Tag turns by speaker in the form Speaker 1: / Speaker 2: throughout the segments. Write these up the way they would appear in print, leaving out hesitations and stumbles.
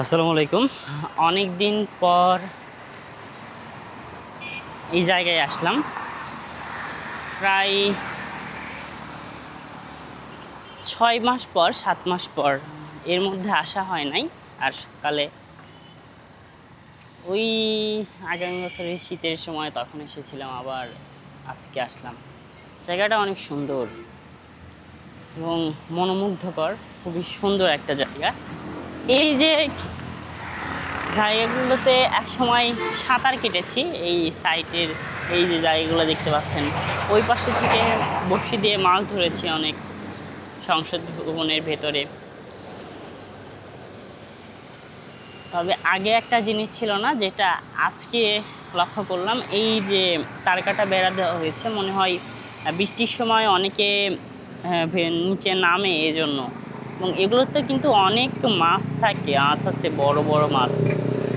Speaker 1: আসসালামু আলাইকুম। অনেক দিন পর এই জায়গায় আসলাম। প্রায় 6 মাস পর 7 মাস পর, এর মধ্যে আসা হয় নাই। আর সকালে ওই আগামী বছরের শীতের সময় তখন এসেছিলাম, আবার আজকে আসলাম। জায়গাটা অনেক সুন্দর এবং মনোমুগ্ধকর, খুবই সুন্দর একটা জায়গা। এই যে জায়গাগুলোতে এক সময় সাঁতার কেটেছি, এই সাইটের এই যে জায়গাগুলো দেখতে পাচ্ছেন, ওই পাশে থেকে বড়শি দিয়ে মাছ ধরেছি অনেক, সংসদ ভবনের ভেতরে। তবে আগে একটা জিনিস ছিল না, যেটা আজকে লক্ষ্য করলাম, এই যে তারকাটা বেড়া দেওয়া হয়েছে, মনে হয় বৃষ্টির সময় অনেকে নিচে নামে এজন্য। এবং এগুলোতে কিন্তু অনেক মাছ থাকে, মাছ আছে, বড় বড় মাছ।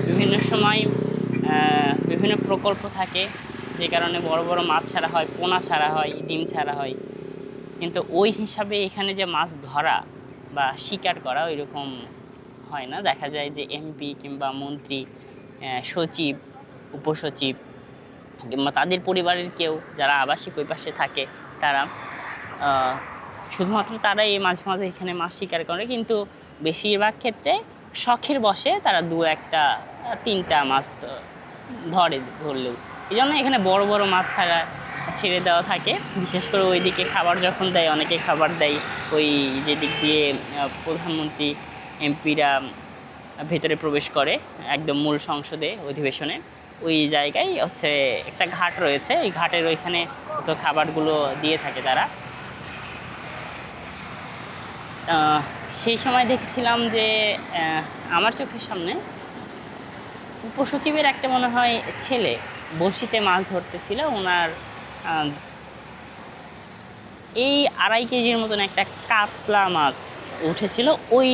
Speaker 1: বিভিন্ন সময় বিভিন্ন প্রকল্প থাকে, যে কারণে বড় বড় মাছ ছাড়া হয়, পোনা ছাড়া হয়, ডিম ছাড়া হয়। কিন্তু ওই হিসাবে এখানে যে মাছ ধরা বা শিকার করা ওই রকম হয় না। দেখা যায় যে এমপি কিংবা মন্ত্রী, সচিব, উপসচিব কিংবা তাদের পরিবারের কেউ যারা আবাসিক ওই পাশে থাকে, তারা শুধুমাত্র তারাই মাঝে মাঝে এখানে মাছ শিকার করে। কিন্তু বেশিরভাগ ক্ষেত্রে শখের বশে তারা দু একটা, তিনটা মাছ ধরলেও। এই জন্য এখানে বড় বড় মাছ ছাড়া ছেড়ে দেওয়া থাকে। বিশেষ করে ওইদিকে খাবার যখন দেয়, অনেকে খাবার দেয় ওই যে দিক দিয়ে প্রধানমন্ত্রী, এমপিরা ভেতরে প্রবেশ করে, একদম মূল সংসদে অধিবেশনে। ওই জায়গায় হচ্ছে একটা ঘাট রয়েছে, এই ঘাটের ওইখানে তো খাবারগুলো দিয়ে থাকে তারা। সেই সময় দেখেছিলাম যে আমার চোখের সামনে উপসচিবের একটা মনে হয় ছেলে বড়শিতে মাছ ধরতেছিল। ওনার এই 2.5 কেজির মতন একটা কাতলা মাছ উঠেছিল ওই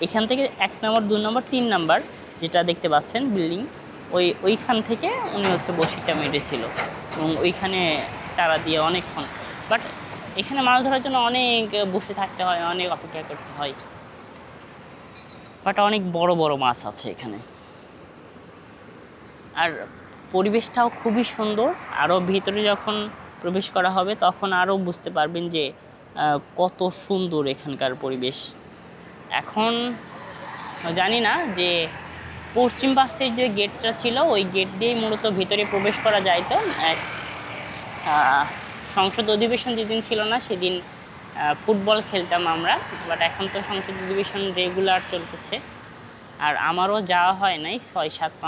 Speaker 1: এখান থেকে 1 নম্বর, 2 নম্বর, 3 নম্বর যেটা দেখতে পাচ্ছেন বিল্ডিং, ওইখান থেকে উনি হচ্ছে বড়শিটা মেরেছিল এবং ওইখানে চারা দিয়ে অনেকক্ষণ। বাট এখানে মাছ ধরার জন্য অনেক বসে থাকতে হয়, অনেক অপেক্ষা করতে হয়। বাট অনেক বড় বড় মাছ আছে এখানে, আর পরিবেশটাও খুবই সুন্দর। আরও ভিতরে যখন প্রবেশ করা হবে তখন আরও বুঝতে পারবেন যে কত সুন্দর এখানকার পরিবেশ। এখন জানি না যে পশ্চিম পাশের যে গেটটা ছিল ওই গেট দিয়েই মূলত ভিতরে প্রবেশ করা যাইতো। সংসদ অধিবেশন যেদিন ছিল না সেদিন ফুটবল খেলতাম আমরা। বাট এখন তো সংসদ অধিবেশন রেগুলার চলতেছে, আর আমারও যাওয়া হয় নাই 6-7 মাস